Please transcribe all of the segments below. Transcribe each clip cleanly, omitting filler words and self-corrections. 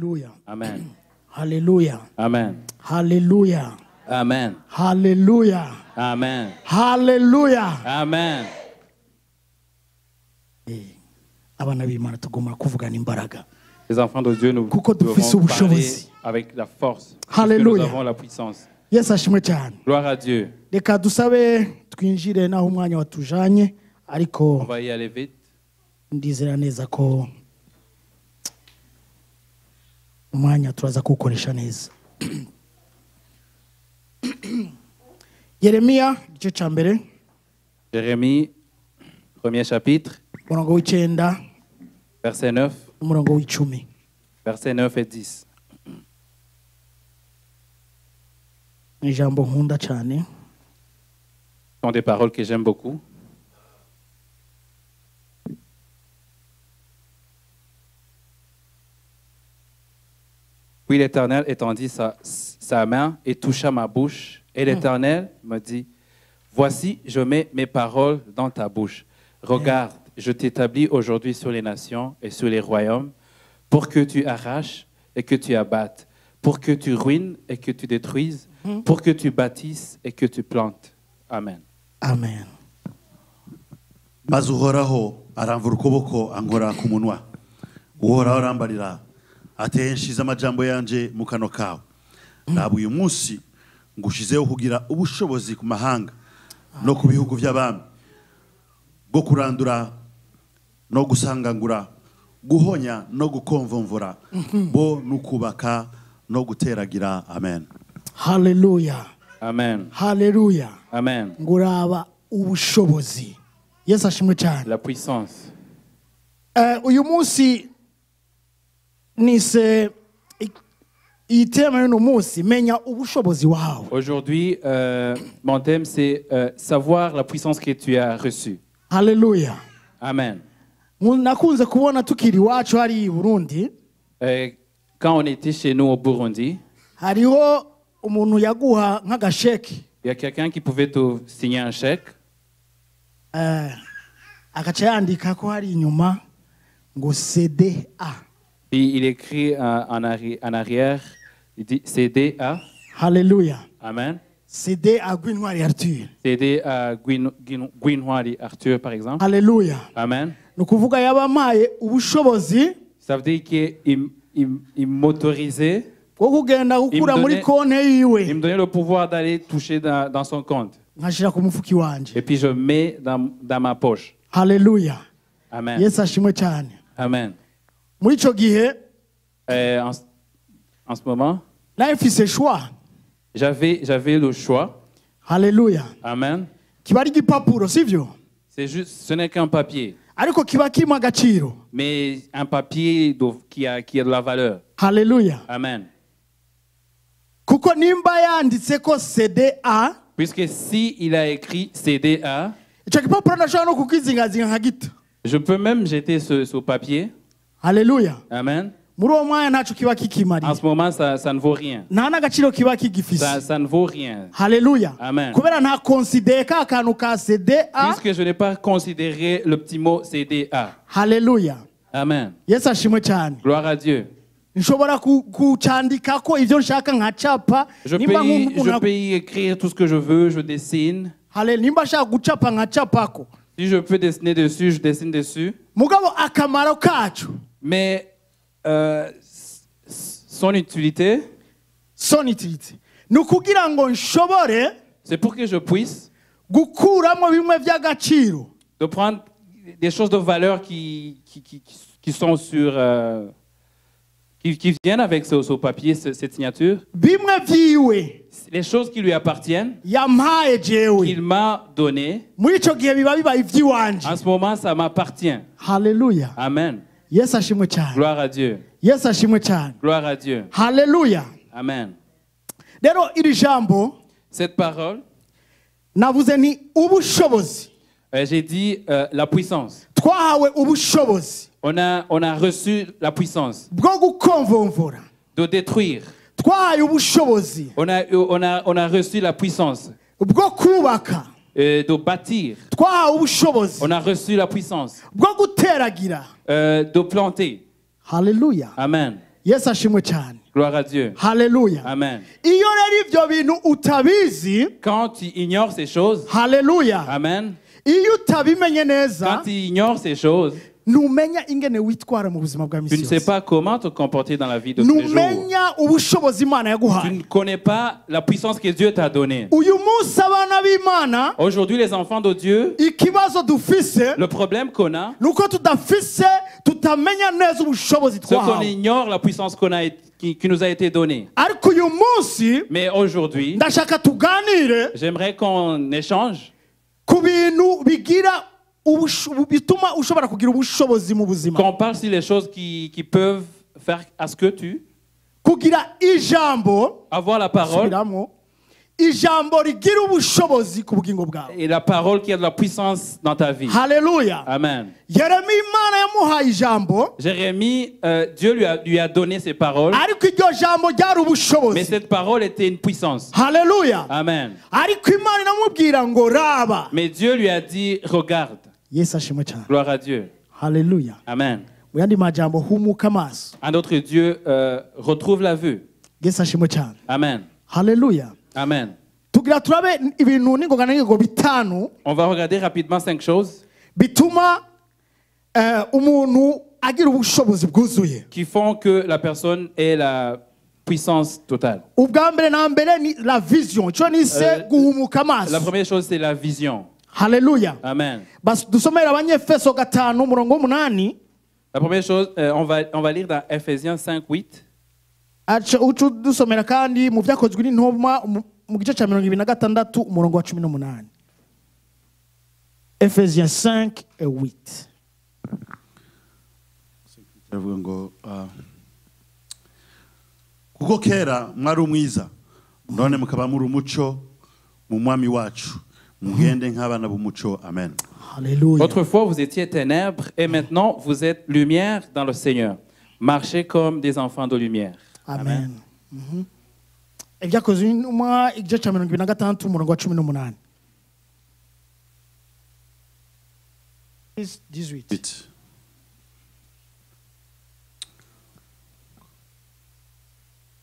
Hallelujah. Amen. Hallelujah. Amen. Hallelujah. Amen. Hallelujah. Amen. Hallelujah. Amen. Abana b'Imana tugomba kuvugana imbaraga. Les enfants de Dieu, nous Kuko dufise devons parler ubushobozi. avec la force. Parce que nous Hallelujah. avons la puissance. Yesu ashimwe cyane. Gloire à Dieu. Reka dusabe twinjire naho umwanya watujanye On ariko va y aller vite. ndizera neza ko umwanya turaza kuwukoresha neza. Yeremiya igice cya mbere Jérémie, premier chapitre, umurongo w'icenda verset 9, n'umurongo w'icumi. versets 9 et 10. Ni ijambo nkunda cyane. Ce sont des paroles que j'aime beaucoup. Puis l'Éternel étendit sa main et toucha ma bouche. Et l'Éternel me dit, voici, je mets mes paroles dans ta bouche. Regarde, je t'établis aujourd'hui sur les nations et sur les royaumes pour que tu arraches et que tu abattes, pour que tu ruines et que tu détruises, pour que tu bâtisses et que tu plantes. Amen. Amen. maze uhoraho aramvura ukuboko ankora ku munwa uhoraho arambarira ati nshize amajambo yanje mu kanwa kawe ntabwo uyu munsi ngushizeho kugira ubushobozi ku mahanga no ku bihugu by'abami bwo kurandura no gusangangura guhonya no gukomvomvura bo n'ukubaka no guteragira. Amen. Hallelujah. Amen. Hallelujah. Amen. Nguraba ubushobozi. Yesu ashimwe cyane. La puissance. Uyu munsi nise itema y'uno munsi menya ubushobozi wawe. Aujourd'hui, mon thème, c'est savoir la puissance que tu as reçue. Hallelujah. Amen. Nakunze kubona tukiri iwacu hari i Burundi. Quand on était chez nous au Burundi, Hariho umuntu yaguha nk'agasheki. il y a quelqu'un qui pouvait te signer un chèque. Agaca yandika ko hari inyuma ngo CDA. Puis il écrit en arrière, il dit CDA. Hallelujah. Amen. CDA Gwintwari Arthur. CDA Gwintwari Arthur, par exemple. Hallelujah. Amen. Nukuvuga yabamaye ubushobozi Ça veut dire qu'il m'autorisait, bwo kugenda gukura muri konte yiwe. il me donnait le pouvoir d'aller toucher dans son compte. Nkashira ku mufuki wanje. Et puis je mets dans ma poche. Hallelujah. Amen. Yesu ashimwe cyane. Amen. Muri ico gihe En ce moment, naye mfise choix. j'avais le choix. Hallelujah. Amen. Kiba ari igipapuro sivyo? C'est juste, ce n'est qu'un papier, Ariko kiba kirimo agaciro. mais un papier qui a de la valeur. Hallelujah. Amen. Kuko nimba yanditse ko CDA, Puisque si il a écrit CDA, ico gipapuro ndashobora no kukizingazinga nka gito. je peux même jeter ce papier. Hallelujah. Amen. Muri uwo mwanya ntaco kiba En kikimariye. ce moment, ça ne vaut rien. Nta n'agaciro kiba kigifise. Ça ne vaut rien. Hallelujah. Amen. Kubera nta considere ka kantu ka CDA. Puisque je n'ai pas considéré le petit mot CDA. Hallelujah. Amen. Yesu ashimwe cyane. Gloire à Dieu. Nshobora kucandika ko ivyo nshaka nkacapa. Je peux y écrire tout ce que je veux, je dessine. Hallelujah. Nimba nshaka gucapa nkacapako. Si je peux dessiner dessus, je dessine dessus. Mugabo akamaro kacu. Mais son utilité, nukugira ngo nshobore c'est pour que je puisse gukuramo bimwe by'agaciro. de prendre des choses de valeur qui sont sur... qui viennent avec ce papier, cette signature. Bimwe vyiwe Les choses qui lui appartiennent, yampaye jewe. qu'il m'a donné. Muri ico gihe biba bibaye ivy'iwanje. En ce moment, ça m'appartient. Hallelujah. Amen. Yesu ashimwe cyane. Gloire à Dieu. Yesu ashimwe cyane. Gloire à Dieu. Hallelujah. Amen. Rero iri jambo Cette parole, navuze ni ubushobozi. j'ai dit la puissance. Twahawe ubushobozi On a reçu la puissance bwo gukomvomvora. de détruire. Twahawe ubushobozi On a reçu la puissance bwo kubaka. de bâtir. Twahawe ubushobozi On a reçu la puissance bwo guteragira. de planter. Hallelujah. Amen. yesu ashimwe cyane. Gloire à Dieu. Haleluya. Amen. Iyo rero ibyo bintu utabizi, Quand tu ignores ces choses, haleluya, Amen. iyo utabimenye Quand neza, tu ignores ces choses, numenya ingene witwara mu buzima bwa tu misi ne sais yose, pas comment te comporter dans la vie de tous les jours. numenya ubushobozi Imana Tu yaguhaye. ne connais pas la puissance que Dieu t'a donnée. Uyu munsi abana b'Imana, Aujourd'hui, les enfants de Dieu, ikibazo dufise le problème qu'on a, nuko tudafise tutamenya neza ubushobozi c'est qu'on twahawe. ignore la puissance qui nous a été donnée. Ariko uyu munsi Mais aujourd'hui, ndashaka tuganire j'aimerais qu'on échange ku bintu bigira bituma ushobora kugira ubushobozi mu buzima, qu'on parle sur les choses qui peuvent faire à ce que tu kugira ijambo, avoir la parole subiramo, ijambo rigira ubushobozi ku bugingo bwawe. et la parole qui a de la puissance dans ta vie. Haleluya. Amen. Yeremiya Imana yamuhaye ijambo, Jérémie, Dieu lui a donné ses paroles, ariko iryo jambo ryari mais ubushobozi. cette parole était une puissance. Haleluya. Amen. Ariko Imana inamubwira ngo raba. Mais Dieu lui a dit, regarde. Yesu ashimwe cyane. Gloire à Dieu. Haleluya. Amen. Mu yandi majambo humuka amaso. Un autre Dieu retrouve la vue. Yesu ashimwe cyane. Amen. Haleluya. Amen. Tugira turabe ibintu n'ingoga n'ingogo bitanu On va regarder rapidement 5 choses bituma umuntu agira ubushobozi bwuzuye. qui font que la personne ait la puissance totale. Ubwa mbere na mbere ni la vision. Cyo nise guhumuka amaso. La première chose, c'est la vision. Haleluya. Amen. Bas dusomera abanyefeso 5:8. La première chose, on va lire dans Ephésiens 5, 8. Acha ucu dusomera kandi mu byakozwe n'intumwa mu gice cya 26 umurongo wa 18. Ephésiens 5:8. Aravuga ngo kuko kera mwari umwiza none mukaba muri umuco mu mwami wacu mugende nk'abana b'umuco. Amen. Haleluya. Autrefois, vous étiez ténèbres et maintenant, vous êtes lumière dans le Seigneur. Marchez comme des enfants de lumière. Amen. Ibyakozwe n'intumwa igice cya 26 umurongo wa 18. 18.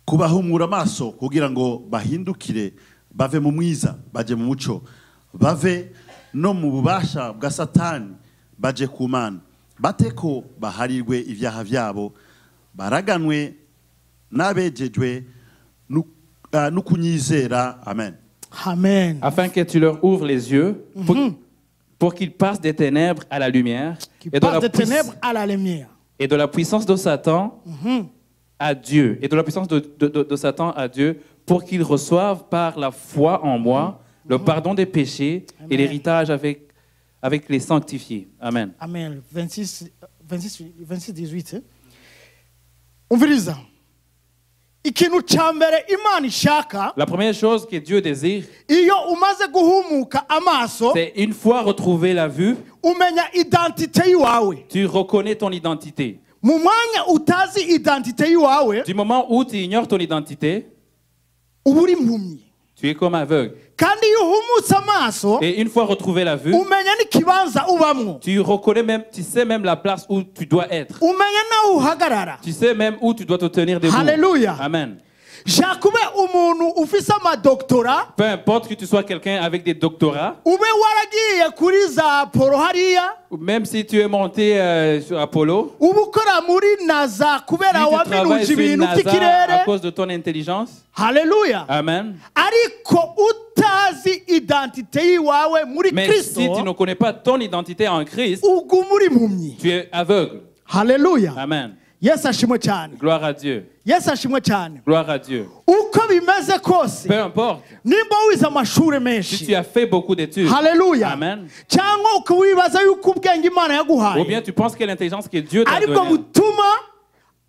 Kubahumura amaso kugira ngo bahindukire bave mu mwiza baje mu muco, bave no mu bubasha bwa Satani baje ku Mana, bateko baharirwe ibyaha byabo, baraganwe n'abejejwe n'ukunyizera. Amen. Amen. Afin que tu leur ouvres les yeux pour qu'ils passent des ténèbres à la lumière Qui et passe des ténèbres à la lumière. de la puissance de Satan à Dieu et de la puissance de Satan à Dieu pour qu'ils reçoivent par la foi en moi le pardon des péchés et l'héritage avec les sanctifiés. Amen. Amen. 26, 18. Umviriza. Ikintu cya mbere Imana ishaka, La première chose que Dieu désire, iyo umaze guhumuka amaso, c'est une fois retrouvé la vue, umenya identite yiwawe. tu reconnais ton identité. Mu mwanya utazi identite yiwawe, Du moment où tu ignores ton identité, uba uri impumyi. tu es comme aveugle. Kandi iyo uhumutse amaso, Et une fois retrouvé la vue, umenya n'ikibanza ubamwo. tu reconnais même, tu sais même la place où tu dois être. Umenya naho uhagarara. Tu sais même où tu dois te tenir debout. Hallelujah. Amen. Jakube umuntu ufise amadoktora, Peu importe que tu sois quelqu'un avec des doctorats, ube waragiye kuri za polo hariya, ou même si tu es monté sur Apollo, uba ukora muri NASA kubera si tu travailles waminuje sur ibintu NASA à by'ikirere. cause de ton intelligence, Haleluya. Amen. Ariko utazi identite yiwawe muri Mais Kristo, si tu ne connais pas ton identité en Christ, uguma uri impumyi. tu es aveugle. Haleluya. Amen. Yesu ashimwe cyane. Gloire à Dieu. Yesu ashimwe cyane. Gloire à Dieu. Uko bimeze kose, Peu importe. nimba wize amashuri Si menshi, tu as fait beaucoup d'études, haleluya, Amen. cyangwa ukawibaza yuko ubwenge Imana ou bien yaguhaye tu penses que l'intelligence que Dieu t'a ariko donnée, butuma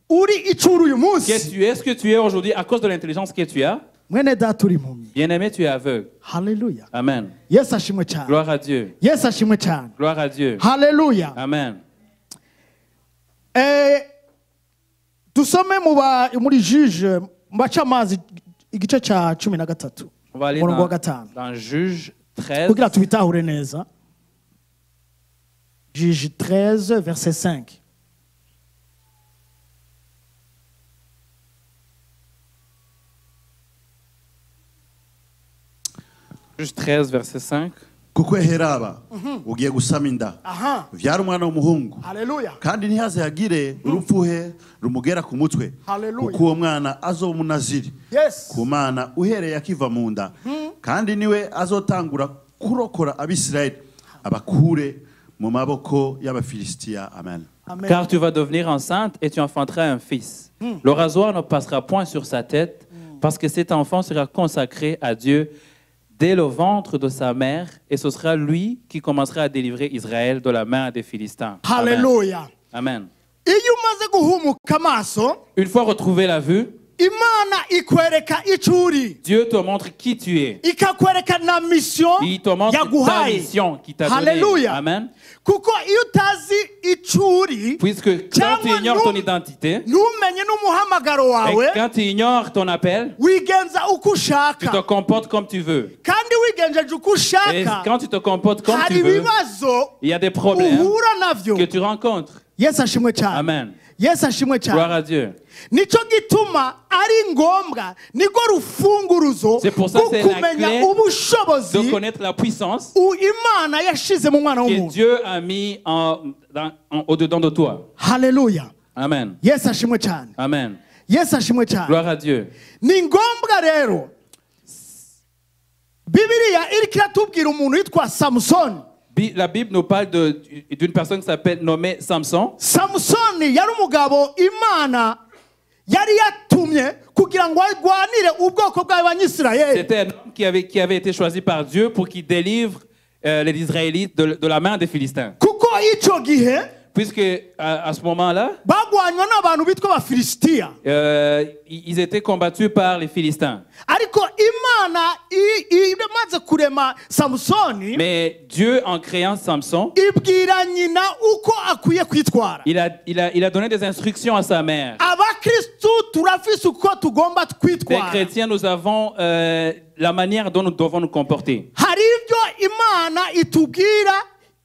uri icuru uyu que munsi, tu es ce que tu es aujourd'hui à cause de l'intelligence que tu as, mwene data uri impumyi. bien-aimé, tu es aveugle. Haleluya. Amen. Yesu ashimwe cyane. Gloire à Dieu. Yesu ashimwe cyane. Gloire à Dieu. Haleluya. Amen. Dusome muri Juge mbacamazi igice cya 13 On va aller umurongo wa dans, gatanu dans Juge 13. kugira tubitahure neza. Juge 13 verset 5. Juge 13, verset 5. kuko heraba ugiye gusama inda aha vyara umwana w'umuhungu haleluya kandi ntihaze hagire urupfuhe rumugera ku mutwe Hallelujah. kuko uwo mwana azoba umunaziri yes ku mana uhereye akiva mu nda kandi niwe azotangura kurokora abisirayeli abakure mu maboko y'abafilisitiya amen. amen Car tu vas devenir enceinte et tu enfanteras un fils. Le rasoir ne passera point sur sa tête, parce que cet enfant sera consacré à Dieu dès le ventre de sa mère, et ce sera lui qui commencera à délivrer Israël de la main des Philistins. Amen. haleluya Amen. iyo umaze guhumuka amaso Une fois retrouvé la vue, imana ikwereka icuri Dieu te montre qui tu es. ikakwereka na mission Il te montre ta yaguhaye mission qui t'a donné. haleluya Amen. kuko iyo utazi icuri Puisque quand tu ignores ton identité, ntumenye n'umuhamagaro wawe et quand tu ignores ton appel, wigenza uko tu te ushaka comportes comme tu veux. kandi wigenjeje uko Et ushaka quand tu te comportes comme hari tu veux, ibibazo il y a des problèmes uhura navyo que tu rencontres. yesu ashimwe cyane Amen. yesu ashimwe Gloire cyane à Dieu. nicyo gituma ari ngombwa niko rufunguruzo C'est pour ça rwo que c'est la kumenya clé ubushobozi De connaître la puissance imana yashize mu mwana que w'umuntu Dieu a mis au-dedans de toi. haleluya Amen. yesu ashimwe cyane Amen. yesu ashimwe cyane Gloire à Dieu. ni ngombwa rero bibiliya iriko iratubwira umuntu witwa samusoni La Bible nous parle d'une personne qui s'appelle nommée Samson. samusoni yari umugabo imana yari yatumye kugira ngo arwanire ubwoko bw'abanyisirayeli C'était un homme qui avait été choisi par Dieu pour qu'il délivre les Israélites de la main des Philistins. kuko icyo gihe Puisque à ce moment-là, bagwanywa n'abantu bitwa abafilisitiya ils étaient combattus par les Philistins. ariko imana imaze kurema samusoni Mais Dieu, en créant Samson, ibwira nyina uko akwiye kwitwara il a donné des instructions à sa mère. abakristu turafise uko tugomba Les twitwara chrétiens, nous avons la manière dont nous devons nous comporter. hari ibyo imana itubwira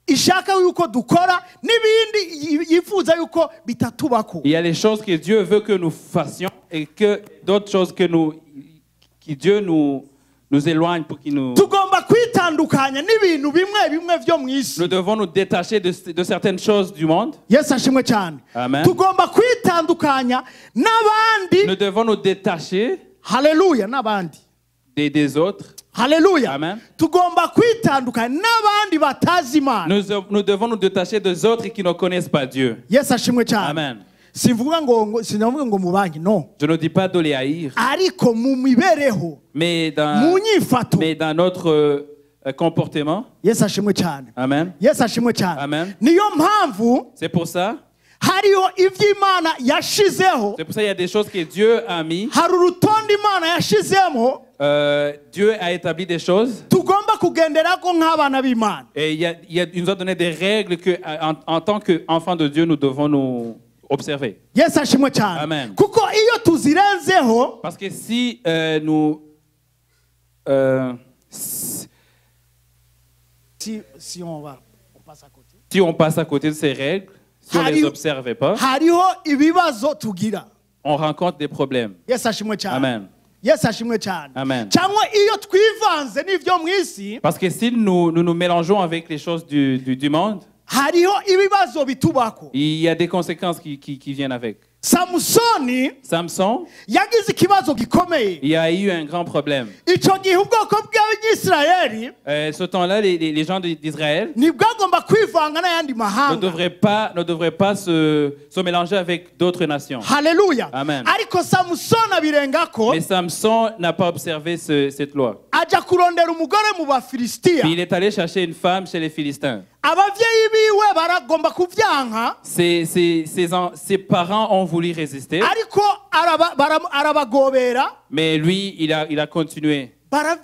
ishaka yuko dukora n'ibindi yifuza yuko bitatubako Il y a les choses que Dieu veut que nous fassions et que d'autres choses que Dieu nous éloigne pour qu'il nous... tugomba kwitandukanya n'ibintu bimwe bimwe byo mu isi Nous devons nous détacher de certaines choses du monde. yesu ashimwe cyane Amen. tugomba kwitandukanya n'abandi Nous devons nous détacher haleluya n'abandi des autres. haleluya Amen. tugomba kwitandukanya n'abandi batazi imana Nous devons nous détacher des autres qui ne connaissent pas Dieu. yesu ashimwe cyane Amen. sinavuga ngo mu banki no Je ne dis pas de les haïr, ariko mu mibereho mais mu nyifato dans notre comportement. yesu ashimwe cyane Amen. yesu ashimwe cyane Amen. niyo mpamvu C'est pour ça. hariho iby'imana yashizeho C'est pour ça qu'il y a des choses que Dieu a mis. hari urutonde imana yashizemo Dieu a établi des choses. tugomba kugenderako nk'abana b'imana Et il nous a donné des règles que, en tant qu'enfants de Dieu, nous devons nous observer. yesu ashimwe cyane Amen. kuko iyo tuzirenzeho Parce que si si on va on passe à côté si on passe à côté de ces règles, si on ne les observe pas, hariho ibibazo tugira on rencontre des problèmes. yesu ashimwe cyane Amen. yesu ashimwe cyane Amen. cyangwa iyo twivanze n'ibyo mu isi Parce que si nous mélangeons avec les choses du monde, hariho ibibazo bitubako il y a des conséquences qui viennent avec. samusoni Samson, yagize ikibazo gikomeye il y a eu un grand problème. icyo gihe ubwoko bw'abanyisirayeli Ce temps-là, les gens d'Israël ntibwagomba kwivanga n'ayandi ne mahanga devraient pas se mélanger avec d'autres nations. haleluya Amen. ariko samusoni abirengako Mais Samson n'a pas observé cette loi. ajya kurondera umugore mu bafilisitiya Puis il est allé chercher une femme chez les Philistins. ababyeyi biwe baragomba kubyanka Ses parents ont voulu résister, ariko arabagobera mais lui, il a continué.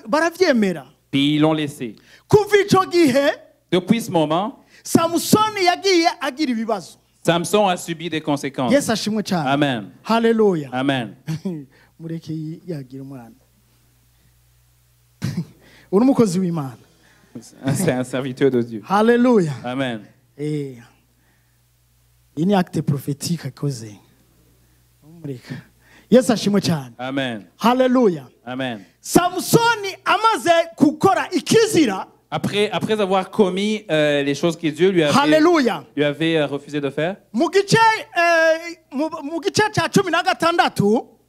barabyemera Puis ils l'ont laissé. kuva icyo gihe Depuis ce moment, samusoni yagiye agira ibibazo Samson a subi des conséquences. yesu ashimwe cyane Amen. haleluya Amen. mureke yagira umwana uri umukozi w'imana C'est un serviteur de Dieu. haleluya Amen. iyi ni acte prophétique akoze mureka yesu ashimwe cyane Amen. haleluya Amen. samusoni amaze gukora ikizira Après avoir commis les choses que Dieu haleluya lui avait refusé de faire, mu gice cya 16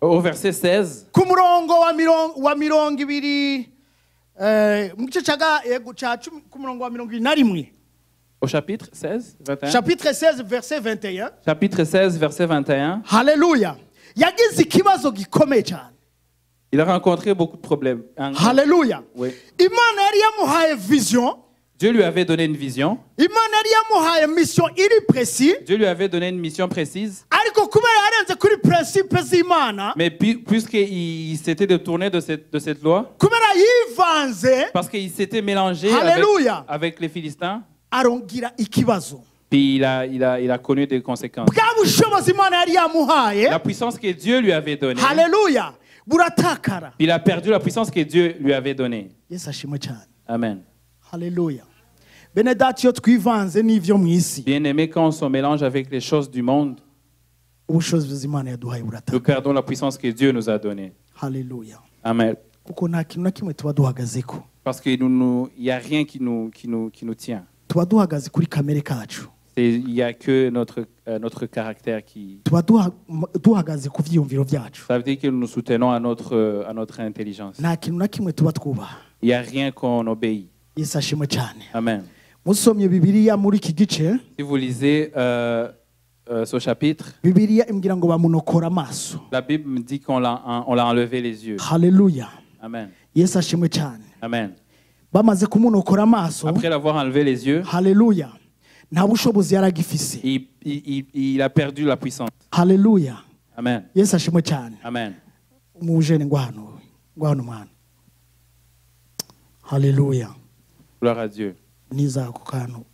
au verset 16, ku murongo wa mirongo ibiri mu gice ku murongo wa 21 au chapitre 16, 21. chapitre 16 verset 21 Chapitre 16, verset 21. haleluya yagize ikibazo gikomeye cyane Il a rencontré beaucoup de problèmes. haleluya Oui. imana yari yamuhaye vision Dieu lui avait donné une vision. imana yari yamuhaye mission iri précis Dieu lui avait donné une mission précise. ariko kubera yarenze kuri principe z'imana Mais puisqu'il s'était détourné de cette loi, kubera yivanze parce qu'il s'était mélangé Alléluia. avec les Philistins, arongira ikibazo puis il a connu des conséquences. bwa bushobozi imana yari yamuhaye La puissance que Dieu lui avait donnée, haleluya buratakara il a perdu la puissance que Dieu lui avait donnée. yesu ashimwe cyane Amen. haleluya bene data iyo twivanze n'ivyo mu isi Bien-aimé, quand on se mélange avec les choses du monde, ubushobozi imana yaduhaye nous buratakara perdons la puissance que Dieu nous a donnée. haleluya Amen. kuko nta kintu na kimwe tuba duhagazeko Parce qu'il n'y a rien qui nous tient. tuba duhagaze kuri kamere kacu Il n'y a que notre caractère qui... tuba duhagaze ku vyiyumviro vyacu Ça veut dire que nous nous soutenons à notre intelligence. nta kintu na kimwe tuba twubaha Il n'y a rien qu'on obéit. yesu ashimwe cyane Amen. musomye bibiliya muri iki gice Si vous lisez ce chapitre, bibiliya imbwira ngo bamunokora amaso la Bible me dit qu'on l'a enlevé les yeux. haleluya Amen. yesu ashimwe cyane Amen. bamaze kumunokora amaso Après l'avoir enlevé les yeux, haleluya nta bushobozi yari agifise il a perdu la puissance. haleluya Amen. yesu ashimwe cyane Amen. umujene ngo hano mwana haleluya Gloire à Dieu. niza ako kantu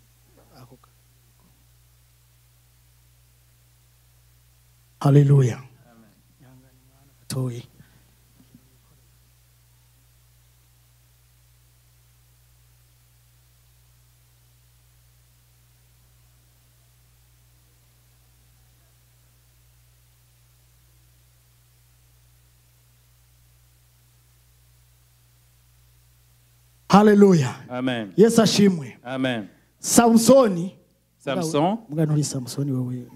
haleluya toyi haleluya Amen. yesu ashimwe Amen. samusoni Samson. mugano uri samusoni wewe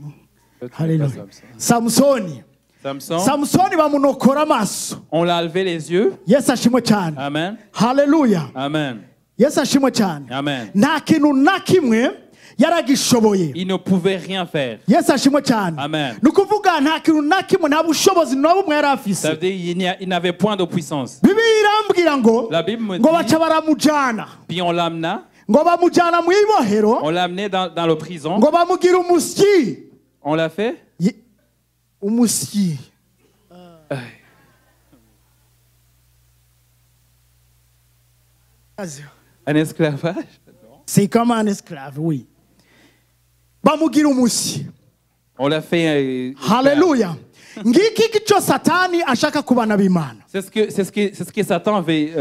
Peut-être haleluya pas Samson. samusoni Samson, bamunokora amaso on l'a enlevé les yeux. yesu ashimwe cyane Amen. haleluya Amen. yesu ashimwe cyane Amen. nta kintu na kimwe yaragishoboye Il ne pouvait rien faire. yesu ashimwe cyane Amen. ni ukuvuga nta kintu na kimwe nta bushobozi na bumwe yari Ça afise veut dire il n'avait point de puissance. bibiliya irambwira ngo La Bible me ngo dit, baca baramujana puis on l'amena, ngo bamujana mu ibohero on l'a amené dans la prison. ngo bamugira umusyi On l'a fait. umusyi Un esclavage. c'est comme un esclave oui bamugira umusyi On l'a fait. haleluya ngiki icyo satani ashaka ku bana b'imana C'est ce que Satan avait.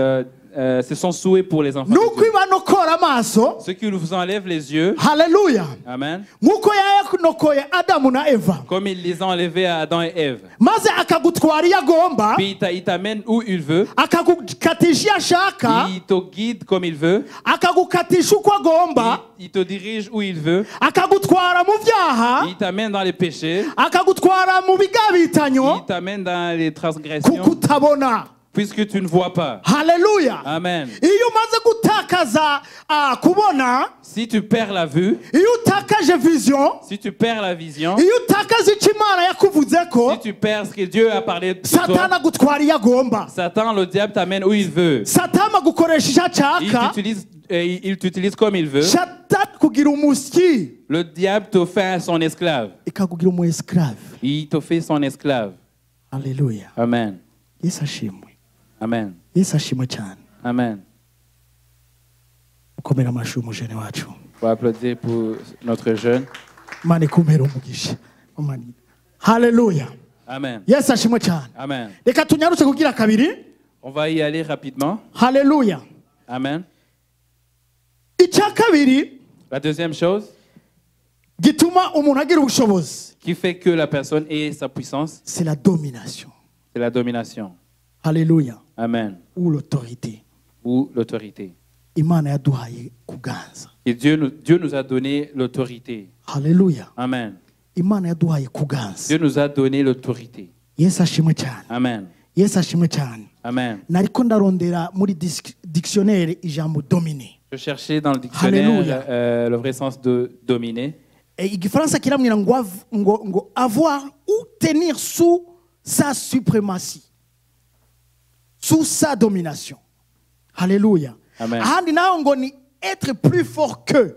C'est son souhait pour les enfants. de nuko Dieu. ibanokora amaso Ce qui nous enlève les yeux. haleluya Amen. nk'uko yayakunokoye adamu na eva Comme il les a enlevés à Adam et Ève. maze akagutwara iyo agomba Puis il t'amène où il veut. akagukatisha iyo ashaka Il te guide comme il veut. akagukatisha uko agomba Il te dirige où il veut. akagutwara mu byaha Il t'amène dans les péchés. akagutwara mu bigabitanyo Il t'amène dans les transgressions. kuko utabona Puisque tu ne vois pas. haleluya Amen. iyo umaze gutakaza kubona Si tu perds la vue, iyo utakaje vision si tu perds la vision, iyo utakaje icyo imana yakuvuze ko si tu perds ce que Dieu a parlé de satani toi, agutwara iyo agomba Satan, le diable, t'amène où il veut. satani agukoresha icyo ashaka Il t'utilise comme il veut. satani kugira umusyi Le diable te fait son esclave. ikakugira umu esclave Il te fait son esclave. haleluya Amen. yesu ashimwe Amen. yesu ashimwe cyane Amen. ukomera amashyi umujene wacu On va applaudir pour notre jeune. imana ikumere umugisha haleluya Amen. yesu ashimwe cyane Amen. reka tunyarutse kugira kabiri On va y aller rapidement. haleluya Amen. icya kabiri La deuxième chose gituma umuntu agira ubushobozi qui fait que la personne ait sa puissance, c'est la domination c'est la domination. Haleluya. Amen. Ou l'autorité. Ou l'autorité. Imana yaduhaye kuganza. Et Dieu nous a donné l'autorité. Haleluya. Amen. Imana yaduhaye kuganza. Dieu nous a donné l'autorité. Yesu ashimwe cyane. Amen. Yesu ashimwe cyane. Amen. Nariko ndarondera muri dictionnaire ijambo dominer. Je cherchais dans le dictionnaire Alléluia. le vrai sens de dominer. Igifaransa kiramwira ngo avoir ou tenir sous sa suprématie. Sous sa domination. Alléluia. Amen. Ahandi naho ngo ni être plus fort que.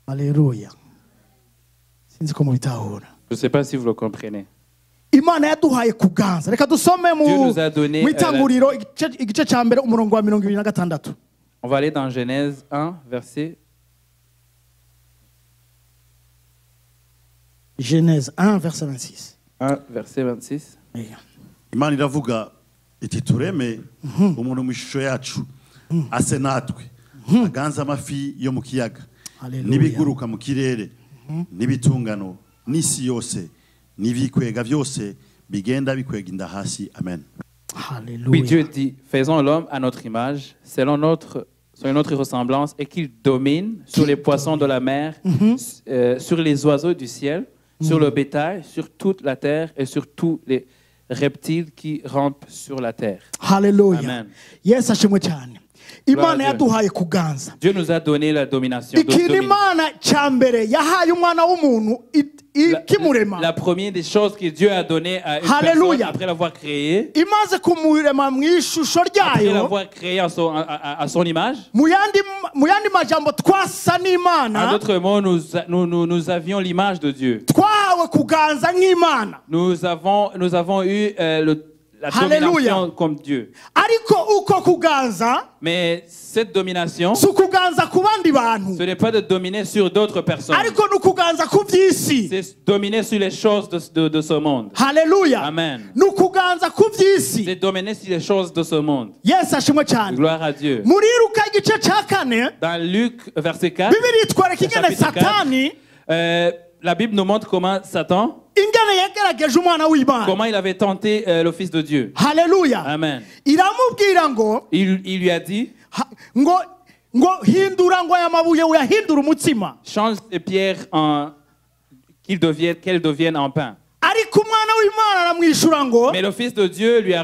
Alléluia. Sinzi ko mubitahura. Je ne sais pas si vous le comprenez. Imana yaduhaye kuganza. Reka dusome Dieu nous a donné, mu itanguriro igice cya mbere umurongo wa 26. On va aller dans Genèse 1, verset. Genèse 1 verset 26. 1, verset 26. Imana iravuga iti tureme umuntu mu ishusho yacu ase natwe aganza amafi yo mu kiyaga Haleluya. n'ibiguruka mu kirere n'ibitungano n'isi yose n'ibikwega byose bigenda bikwega inda hasi. Amen. Alléluia. Oui, Dieu dit, faisons l'homme à notre image, selon notre ressemblance, et qu'il domine sur les poissons de la mer, sur les oiseaux du ciel, sur le bétail, sur toute la terre et sur tous les reptiles qui rampent sur la terre. Haleluya. Amen. Yesu ashimwe cyane. Imana yaduhaye kuganza. Dieu nous a donné la domination. Ikintu Imana cyambere yahaye umwana w'umuntu ikimurema. La première des choses que Dieu a donné à une personne Haleluya. après l'avoir créée, Imaze kumurema mu ishusho après ryayo. l'avoir créé à son image. Mu yandi majambo twasa En n'Imana. d'autres mots, nous avions l'image de Dieu. Twahawe kuganza nk'Imana. Nous avons eu la Haleluya. domination comme Dieu. Ariko uko kuganza Mais cette domination, si ukuganza ku bandi bantu. ce n'est pas de dominer sur d'autres personnes. Ariko ni ukuganza ku by'isi. C'est dominer sur les choses de ce monde. Haleluya. Amen. Ni ukuganza ku by'isi. C'est dominer sur les choses de ce monde. Yesu ashimwe cyane. Gloire à Dieu. Muri Luka igice cya 4 Dans Luc, verset 4, Bibiri itwereka ingene chapitre 4, Satani la Bible nous montre comment Satan, ingene yagerageje umwana w'Imana. comment il avait tenté le Fils de Dieu. Haleluya. Amen. Iramubwira ngo Il lui a dit, ngo hindura ngo aya mabuye uyahindura umutsima. change ces pierres qu'elles deviennent en pain. Ariko umwana w'Imana aramwishura ngo Mais le Fils de Dieu lui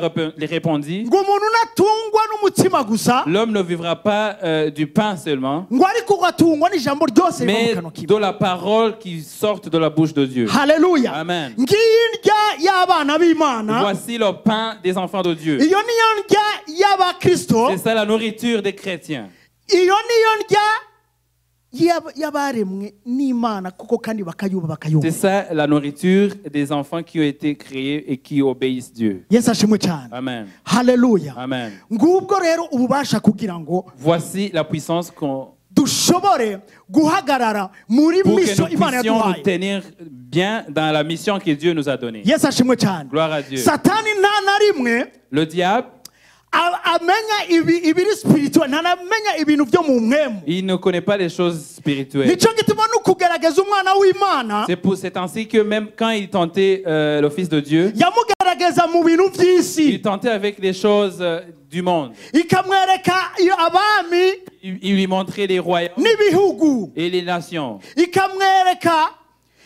répondit, ngo umuntu natungwa n'umutsima gusa l'homme ne vivra pas du pain seulement, ngo ariko ugatungwa n'ijambo ryose riva mu mais kanwa k'Imana. de la parole qui sort de la bouche de Dieu. Haleluya. Amen. Ngiyi ndya y'abana b'Imana. Voici le pain des enfants de Dieu. Iyo niyo ndya y'abakristo. C'est ça la nourriture des chrétiens. Iyo niyo ndya y'abaremwe n'Imana kuko kandi bakayuba bakayumva. C'est ça la nourriture des enfants qui ont été créés et qui obéissent Dieu. Yesu ashimwe cyane. Amen. Haleluya. Amen. Ngubwo rero ububasha kugira ngo Voici la puissance pour dushobore guhagarara muri que mission nous Imana puissions nous yaduhaye. tenir bien dans la mission que Dieu nous a donnée. Yesu ashimwe cyane. Gloire à Dieu. Satani nta na rimwe Le diable, amenya ibiri spirituel, ntanamenya ibintu byo mu mwemu. il ne connaît pas les choses spirituelles. Nicyo gituma no kugerageza umwana w'Imana C'est ainsi que même quand il tentait le Fils de Dieu, yamugerageza mu bintu il by'isi, tentait avec les choses du monde. ikamwereka abami Il lui montrait les royaumes n'ibihugu, et les nations. ikamwereka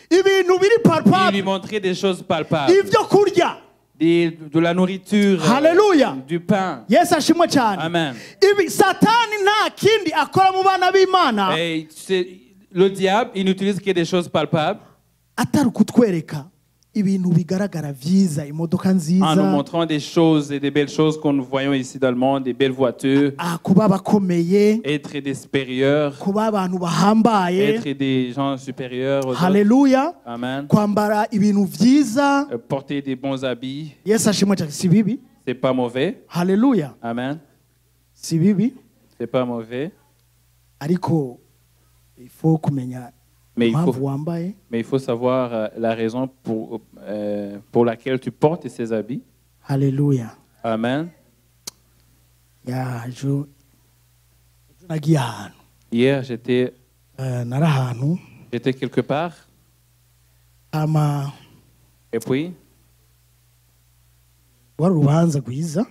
ibintu biri Il lui palpable, montrait des choses palpables, ibyo kurya. de la nourriture, Haleluya. du pain. Yesu ashimwe cyane. Amen. Satani nta kindi akora mu bana b'Imana Et le diable, il n'utilise que des choses palpables atari ukutwereka ibintu bigaragara byiza, imodoka en nous nziza, montrant des choses et des belles choses que nous voyons ici dans le monde, des belles voitures, kuba bakomeye, être des supérieurs, kuba abantu bahambaye. être des gens supérieurs aux autres. Haleluya. Amen. Kwambara ibintu byiza. Porter des bons habits, Yesu ashimwe cyane, si bibi. c'est pas mauvais. Haleluya. Amen. Si bibi. C'est pas mauvais. Ariko ifo kumenya Mais impamvu wambaye. il faut savoir la raison pour laquelle tu portes ces habits. Haleluya. Amen. Ejo nagiye ahantu. Hier, j'étais Nari ahantu quelque part. ama Et puis, wari urubanza rwiza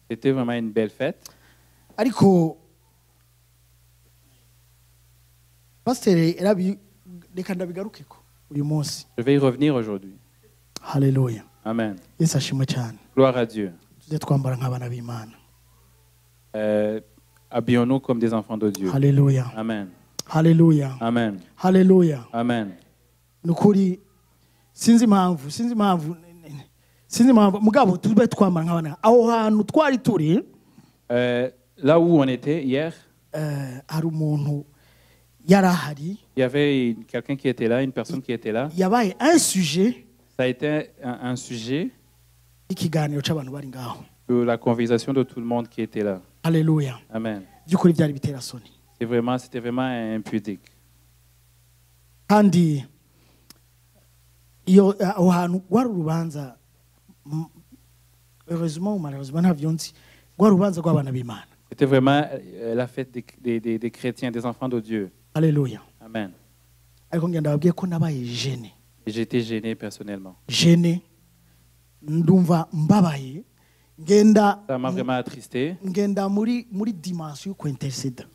C'était vraiment une belle fête. ariko pasiteri reka ndabigarukeko uyu munsi. Je vais y revenir aujourd'hui. Haleluya. Amen. Yesu ashimwe cyane. Gloire à Dieu. Tujye twambara nk'abana b'Imana. Habillons-nous comme des enfants de Dieu. Haleluya. Amen. Haleluya. Amen. Haleluya. Amen. Nukuri sinzi impamvu mugabo tube twambara nk'abana. Aho hantu twari turi Là où on était hier, hari umuntu yarahari il y avait quelqu'un qui était là, une personne qui était là. yabaye un sujet Ça a été un sujet ikiganiro cy'abantu bari ngaho. de la conversation de tout le monde qui était là. Haleluya. Amen. Byukuri byari bitera soni. C'était vraiment impudique. Kandi iyo aho hantu rwari urubanza heureusement ou malheureusement ntabyo nzi rwari urubanza rw'abana b'Imana. C'était vraiment la fête des chrétiens, des enfants de Dieu. Haleluya. Amen. Ariko ngenda babwiye ko nabaye gêné. Et j'étais gêné personnellement. Gêné ndumva mbabaye ngenda Ça m'a vraiment attristé. ngenda muri dimension yo kwintercede.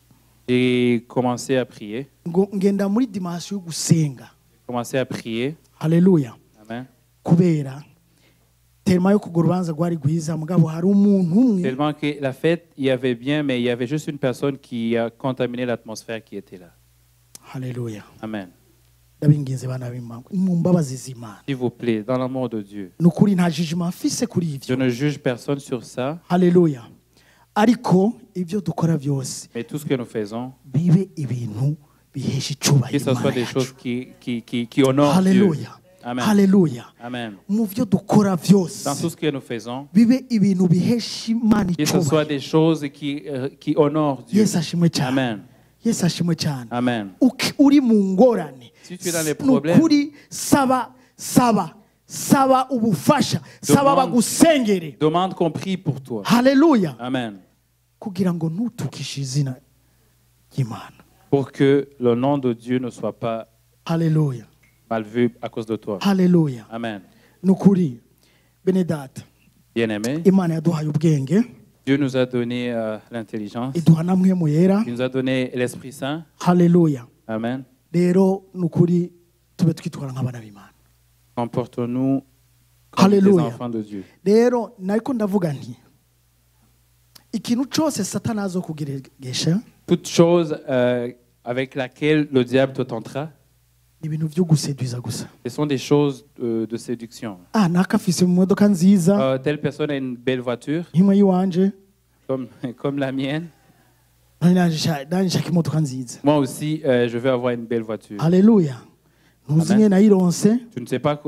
J'ai commencé à prier. Ngenda muri dimension yo gusenga. J'ai commencé à prier. Haleluya. Amen. Kubera tellement yo kugura urubanza rwari rwiza mugabo hari umuntu umwe Tellement que la fête, il y avait bien, mais il y avait juste une personne qui a contaminé l'atmosphère qui était là. Haleluya. Amen. Ndabinginze bana b'Imana mu mbabazi z'Imana. S'il vous plaît, dans l'amour de Dieu. Nukuri nta jugement mfise kuri Je ivyo. ne juge personne sur ça, Haleluya. Ariko ibyo dukora byose mais tout ce que nous faisons, bibe ibintu bihesha que icubahiro ce soit Imana des yacu. choses qui honorent Dieu. Haleluya. Amen. Haleluya. Amen. Mu byo dukora byose Dans tout ce que nous faisons, bibe ibintu bihesha Imana que ce soit icubahiro. des choses qui honorent Dieu. Yesu ashimwe cyane. Amen. Yesu ashimwe cyane. Amen. Uri mu ngorane. Si tu es dans les problèmes, Nukuri saba ubufasha. Saba bagusengere. demande qu'on prie pour toi. Haleluya. Amen. Kugira ngo ntutukishe izina ry'Imana. Pour que le nom de Dieu ne soit pas Haleluya. mal vu à cause de toi. Haleluya. Amen. Nukuri bene data Bien-aimé, Imana yaduhaye ubwenge Dieu nous a donné l'intelligence. iduha na mpwemu yera. Il nous a donné l'Esprit Saint. Haleluya. Amen. Rero nukuri tube twitwara nk'abana b'Imana. Comportons-nous comme des Haleluya. enfants de Dieu. Rero nariko ndavuga nti ikintu cyose satani azokugeregesha Toute chose avec laquelle le diable te tentera, ibintu byo guseduza gusa. ce sont des choses de séduction. Nakafise mu modoka nziza Telle personne a une belle voiture, nk'imwe yiwanje comme la mienne. nanje nshaka imodoka nziza. Moi aussi, je veux avoir une belle voiture. Haleluya. Ntuzi Amen. nyine nayironse Tu ne sais pas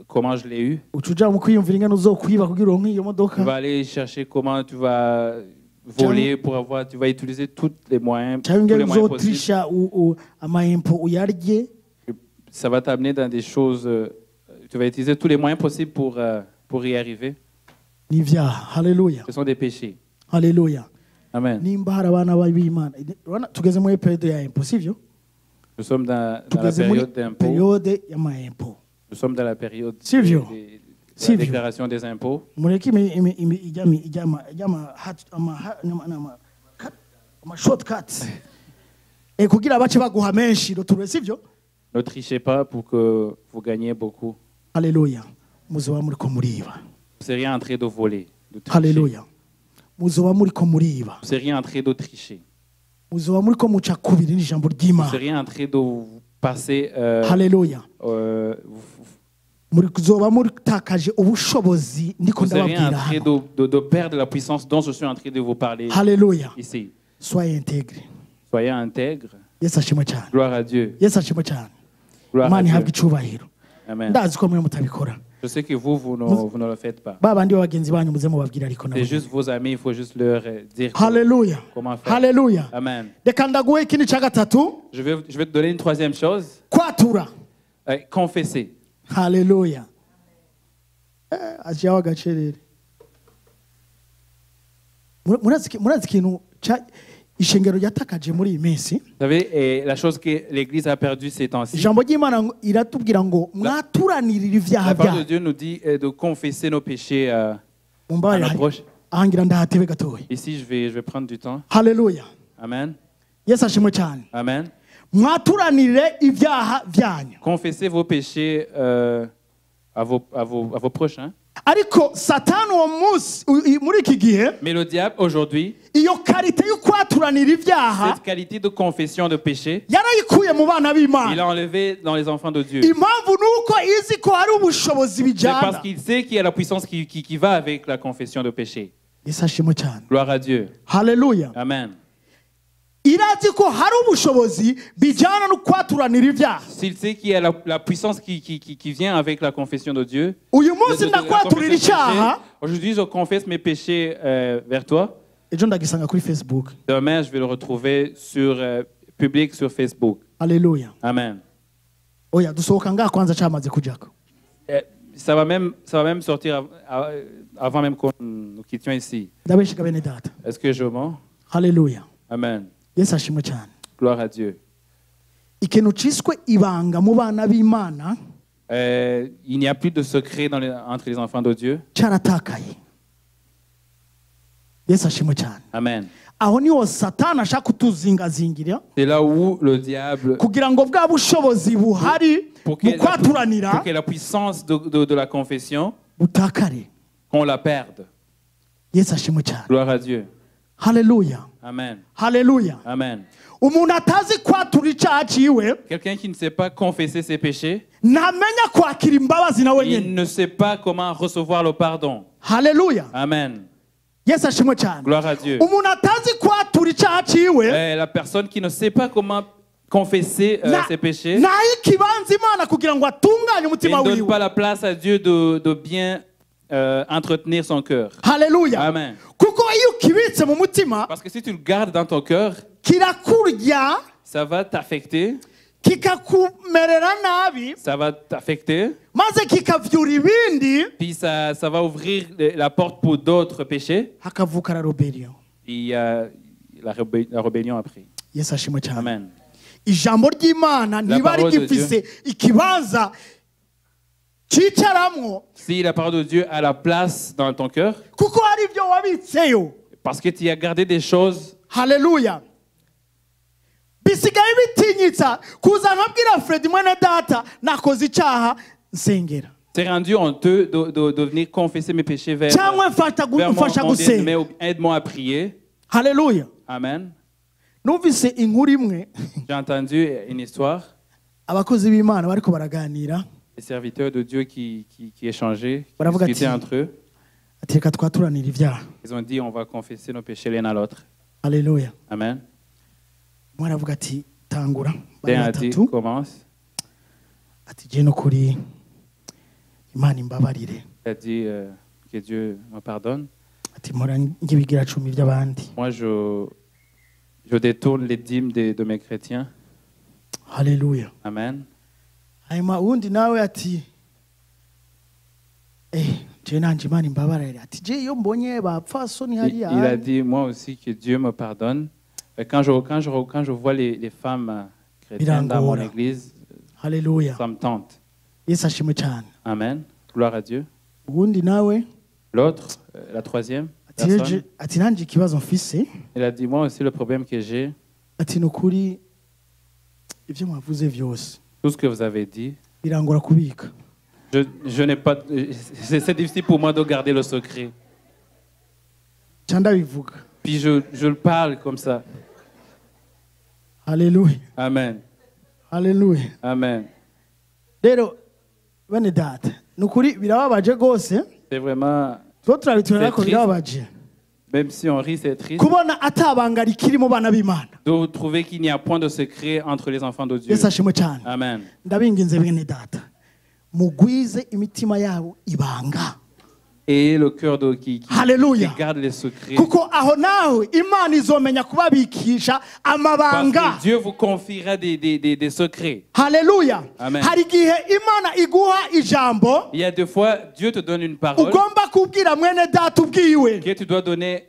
comment je l'ai eu. ucuja mu kwiyumvira ingano uzokwiba kugira uronke iyo Tu modoka. vas aller chercher comment tu vas voler pour avoir. Tu vas utiliser tous les moyens, tous cyangwa les ingano moyens possibles. uzotrisha amahempo uyarye. Ça va t'amener dans des choses. Tu vas utiliser tous les moyens possibles pour y arriver. n'ibyaha. Haleluya. Ce sont des péchés. Haleluya. Amen. Nimba hari abana b'Imana tugeze muri periode ya impo sivyo? Nous sommes dans la Tugeze muri période d'impôt. periode y'amahempo. Nous sommes dans la période Sivyo? de la Sivyo? déclaration des impôts. Mureke ama shortcuts kugira bace baguha menshi roture sivyo? Ne trichez pas pour que vous gagniez beaucoup. Haleluya. Muzoba muri ko muriba. Vous seriez en train de voler, de tricher. Haleluya. Muzoba muri ko muriba. Vous seriez en train de tricher. Muzoba muri ko muca kubiri n'ijambo Vous ry'Imana. seriez en train de vous passer. Haleluya. Muzoba muri takaje ubushobozi ndiko Vous seriez en ndababwira train hano. de perdre la puissance dont je suis en train de vous parler Haleluya. ici. Soyez intègre. Soyez intègres. Yesu ashimwe cyane. Gloire à Dieu. Yesu ashimwe cyane. Gloire à Imana Dieu. ihabwe icubahiro. Amen. Ndazi ko mwe mutabikora. Je sais que vous ne le faites pas. Babandi b'abagenzi banyu muze mubabwira ariko C'est nabo. juste vos amis, il faut juste leur dire Haleluya. comment faire. Haleluya. Amen. Reka ndaguhe ikindi cya gatatu. Je vais te donner une troisième chose. Kwatura. Confesser. Haleluya. Ajiyaho agacerere. Murazi ikintu ishengero ryatakaje muri iyi minsi. Vous savez, la chose que l'Église a perdue ces temps-ci, Ijambo ry'Imana iratubwira ngo mwaturanirire ibyaha la parole de byanyu. Dieu nous dit de confesser nos péchés Mumbabarire, approche. ahangira ndahatebe gatoya. Ici, je vais prendre du temps. Haleluya. Amen. Yesu ashimwe cyane. Amen. Mwaturanire ibyaha byanyu. Confessez vos péchés à vos prochains. Ariko satani uwo munsi muri iki gihe Mais le diable, aujourd'hui, iyo karite yo kwaturanira ibyaha cette qualité de confession de péché, yarayikuye mu bana il b'Imana. l'a enlevé dans les enfants de Dieu. Impamvu nuko izi ko hari ubushobozi C'est parce bijyana. qu'il sait qu'il y a la puissance qui va avec la confession de péché. Yesu ashimwe cyane. Gloire à Dieu. Haleluya. Amen. Irazi ko hari ubushobozi bijyana no kwaturanira ibyaha. S'il sait qu'il y a la puissance qui vient avec la confession de Dieu, Uyu de- munsi de la ndakwaturira confession de icyaha. péché, aujourd'hui je confesse mes péchés vers toi. Ejo ndagisanga kuri Facebook. Demain je vais le retrouver sur public sur Facebook. Haleluya. Amen. Oya dusohoka ngaha kwanza cyamaze kujako. Ça va même sortir avant même qu'on nous quittions ici. Ndabeshika bene data. Est-ce que je mens? Haleluya. Amen. Yesu ashimwe cyane. Gloire à Dieu. Ikintu ciswe ibanga mu bana b'Imana Il n'y a plus de secret entre les enfants de Dieu. cyaratakaye. Yesu ashimwe cyane. Amen. Aho niho satani ashaka kutuzingazingira C'est là où le diable, kugira ngo bwa bushobozi buhari pour mu kwaturanira que la puissance de la confession, butakare. qu'on la perde. Yesu ashimwe cyane. Gloire à Dieu. Haleluya. Amen. Haleluya. Amen. Umuntu atazi kwatura icyaha ciwe Quelqu'un qui ne sait pas confesser ses péchés, ntamenya kwakira imbabazi nawe il nyine. ne sait pas comment recevoir le pardon. Haleluya. Amen. Yesu ashimwe cyane. Gloire à Dieu. Umuntu atazi kwatura icyaha ciwe La personne qui ne sait pas comment confesser ses péchés, naho ikibanza Imana kugira ngo atunganye il umutima ne donne wiwe. pas la place à Dieu de bien entretenir son cœur. Haleluya. Amen. Kuko iyo ukibitse mu mutima Parce que si tu le gardes dans ton cœur, kirakurya ça va t'affecter, kikakumerera nabi ça va t'affecter, maze kikavyura ibindi puis ça va ouvrir la porte pour d'autres péchés. hakavuka la rebellion. Il y a la rébellion après. Yesu ashimwe cyane. Amen. Ijambo ry'Imana ntibari parole de gifise ikibanza cicaramwo Si la parole de Dieu a la place dans ton cœur, kuko hari ibyo wabitseyo. parce que tu as gardé des choses, Haleluya. Bisigaye bitinyitsa kuza nkabwira Fred mwene data nakoze icyaha nsengera c'est rendu honteux de venir confesser mes péchés vers cyangwa mfasha mon gusenga. bien-aimé, ou aide-moi à prier. Haleluya. Amen. Numvise inkuru imwe J'ai entendu une histoire, abakozi b'Imana bariko baraganira des serviteurs de Dieu qui échangeaient, qui Baravuga discutaient ati- entre eux. ati reka twaturanira ibyaha. Ils ont dit, on va confesser nos péchés l'un à l'autre. Haleluya. Amen. Umwe aravuga ati tangura bari L'un a dit, batatu commence. ati je no kuri Imana imbabarire Il a dit que Dieu me pardonne. ati mpora ngibigira 10 by'abandi. Moi, je détourne les dîmes de mes chrétiens. Haleluya. Amen. Hanyuma uwundi nawe ati je nanje Imana imbabarire ati je iyo mbonye bapfasoni Il a hariya dit, moi aussi, que Dieu me pardonne. Et quand je vois les femmes chrétiennes dans mon Birangora. église, Haleluya. ça me tente. Yesu ashimwe cyane. Amen. Gloire à Dieu. Uwundi nawe L'autre, la troisième ati personne, ati nanje ikibazo mfise il a dit, moi aussi, le problème que j'ai, ati nukuri ibyo mwavuze byose tout ce que vous avez dit, birangora kubika. je n'ai pas... C'est difficile pour moi de garder le secret. Cyanda bivuga. Puis je le parle comme ça. Haleluya. Amen. Haleluya. Amen. Rero bene data nukuri birababaje gose C'est vraiment... two turabiturana ko C'est triste. birababaje Même si on rit, c'est triste. kubona atabanga rikiri mu bana b'Imana. De trouver qu'il n'y a point de secret entre les enfants de Dieu. Yesu ashimwe cyane. Amen. Ndabinginze bene data mugwize imitima yabo ibanga. Et le cœur qui Haleluya. garde les secrets. Kuko aho nawe Imana izomenya kubabikisha Parce amabanga. que Dieu vous confiera des secrets. Haleluya. Amen. Hari igihe Imana iguha ijambo Il y a des fois, Dieu te donne une parole ugomba kubwira mwene data ubwiwe. que tu dois donner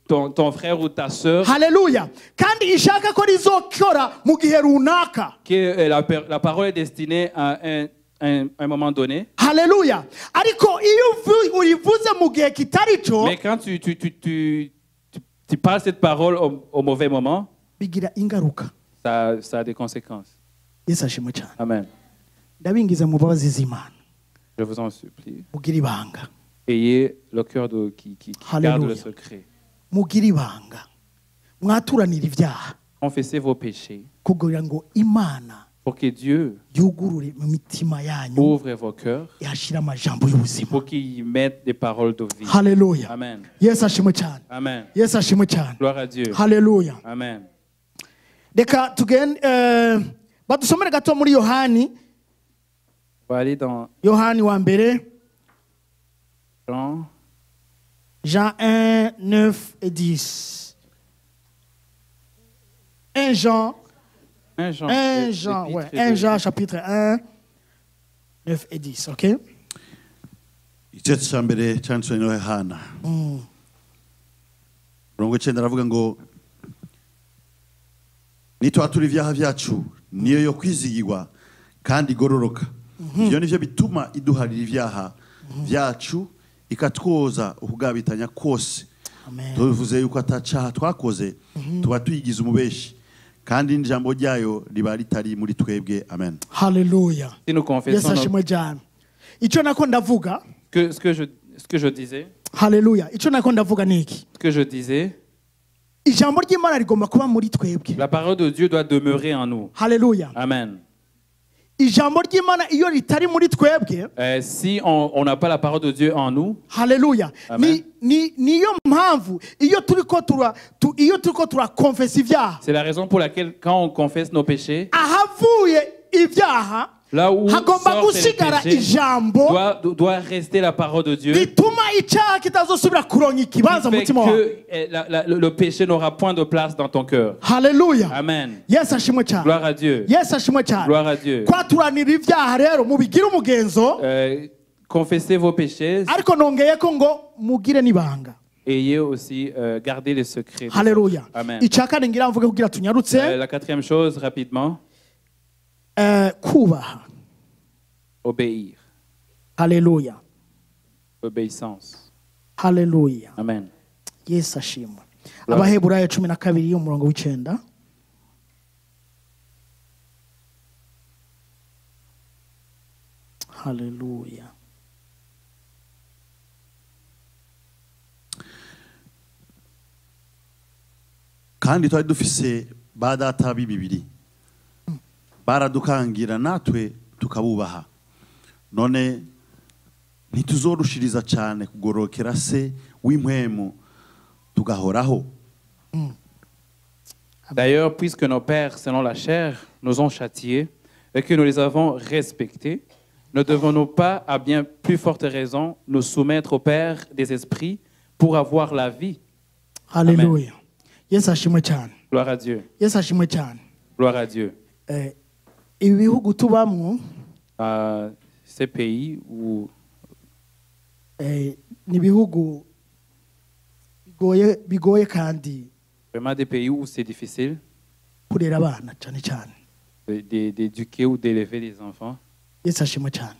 ton frère ou ta sœur, Haleluya. Kandi ishaka ko rizokora mu gihe runaka. que la parole est destinée à un moment donné. haleluya ariko iyo urivuze mu gihe kitari cyo Mais quand tu parles cette parole au mauvais moment, bigira ingaruka. ça a des conséquences. Yesu ashimwe cyane. Amen. Ndabingiza mu babazi z'Imana Je vous en supplie. mugira ibanga, Ayez le cœur qui garde Alléluia. le secret. mugira ibanga, mwaturanira ibyaha Confessez vos péchés kugira ngo Imana pour que Dieu yugurure mu mitima yanyu ouvre vos cœurs, yashira amajambo y'ubuzima. pour qu'il mette des paroles de vie. Haleluya. Amen. Yesu ashimwe cyane. Amen. Yesu ashimwe cyane. Gloire à Dieu. Haleluya. Amen. Reka tugende badusomere gato muri Yohani. On va aller dans Yohani wa mbere Jean. Jean 1, 9 et 10. 1 Jean, 1 Jean. 1 Jean, ouais, 1 Jean chapitre 1, 9 et 10, ok? igice cya mbere cyanditswe na Yohana mirongo icyenda aravuga ngo nitwatura ibyaha byacu niyo yo kwizigirwa kandi igororoka. Ibyo nivyo bituma iduharira ibyaha byacu ikatwoza ukugabitanya kose. Amen. Tuvuze yuko atacaha twakoze tuba tuyigize umubeshi kandi n'ijambo ryayo riba ritari muri twebwe. Amen. Haleluya. Si nous Yesu confessons ashimwe cyane. Icyo nako ndavuga, ce que je disais, haleluya. Icyo nako ndavuga niki? ce que je disais, Ijambo ry'Imana rigomba kuba muri twebwe. la parole de Dieu doit demeurer en nous. Haleluya. Amen. Ijambo ry'Imana iyo ritari muri twebwe, Si on n'a pas la parole de Dieu en nous, haleluya. Amen. Niyo mpamvu iyo turiko turakonfesa ibyaha, c'est la raison pour laquelle quand on confesse nos péchés, ahavuye ibyaha là où hagomba sortent les gusigara péchés, ijambo doit rester la parole de Dieu. rituma icyaha kitazosubira kuronka ikibanza mu Qui fait mutima wawe. que le péché n'aura point de place dans ton cœur. Haleluya. Amen. Yesu ashimwe cyane. Gloire à Dieu. Yesu ashimwe cyane. Gloire à Dieu. Kwaturanira ibyaha rero mubigire umugenzo, Confessez vos péchés. ariko nongeye ko ngo mugire n'ibanga. Ayez aussi gardé les secrets. Haleluya. Amen. Icya kane ngira mvuge kugira tunyarutse, La quatrième chose, rapidement, kubaha. obéir. Haleluya. Obéissance. Haleluya. Amen. Yesu ashimwe. Abaheburayo 12 umurongo w'icenda. Haleluya. kandi twari dufise ba data b'ibibiri baradukangira natwe tukabubaha. None ntituzorushiriza cyane kugorokera se w'impwemu tugahoraho. D'ailleurs, puisque nos pères, selon la chair, nous ont châtiés et que nous les avons respectés, ne devons-nous pas, à bien plus forte raison, nous soumettre au Père des esprits pour avoir la vie? Haleluya. Yesu ashimwe cyane. Gloire à Dieu. Yesu ashimwe cyane. Gloire à Dieu. Ibi bihugu tubamwo Ces pays où ni bihugu bigoye kandi vraiment des pays où c'est difficile kurera abana cyane cyane. d'éduquer ou d'élever les enfants. Yesu ashimwe cyane.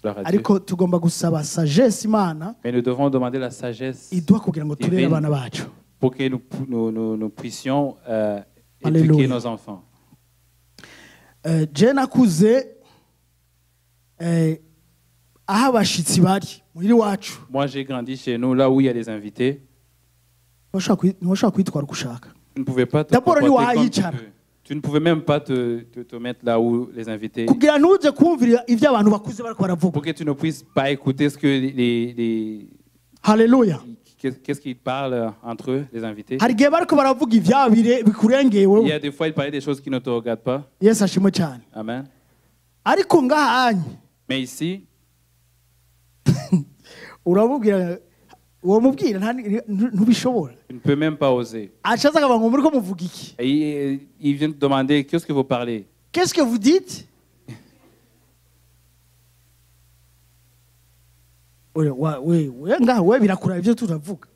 Gloire à Dieu. Ariko tugomba gusaba sagesse Imana Mais nous devons demander la sagesse iduha kugira ngo turere abana bacu. pour que nous puissions Alléluia. éduquer nos enfants. Je nakuze aho abashitsi bari muri wacu. Moi, j'ai grandi chez nous, là où il y a des invités. Ntiwashobora kwitwara uko ushaka. Tu ne pouvais pas te D'abord, comporter ni comme tu wahicara. veux. Tu ne pouvais même pas te mettre là où les invités... Kugira ntuje kumvira ibyo abantu bakuze bariko baravuga. Pour que tu ne puisses pas écouter ce que Haleluya. Qu'est-ce qu'ils parlent entre eux, les invités. Hari igihe bariko baravuga ivyabo bikurengeye Il y wewe. a des fois, ils parlaient des choses qui ne te regardent pas. Yesu ashimwe cyane. Amen. Ariko ngahanye Mais ici, uramubwira uwo mubwira ntubishobora. tu ne peux même pas oser. Acaza akaba ngo muriko muvuga iki? Et il vient te demander, qu'est-ce que vous parlez? Qu'est-ce que vous dites? we birakura ibyo turavuga.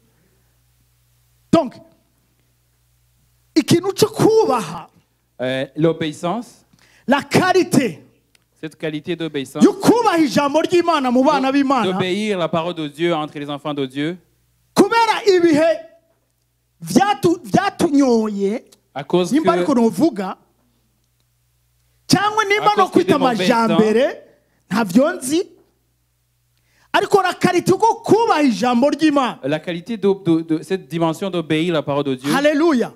Donc ikintu cyo kubaha L'obéissance, la qualité Cette qualité d'obéissance, yo kubaha ijambo ry'Imana mu bana b'Imana d'obéir la parole de Dieu entre les enfants de Dieu, kubera ibihe vyatunyoye à cause nimba ariko que novuga cyangwa nimba À no cause que kwita des mauvais amajambere ntavyo nzi ariko rakarita uko kubaha ijambo ry'Imana. la qualité de cette dimension d'obéir la parole de Dieu, Haleluya.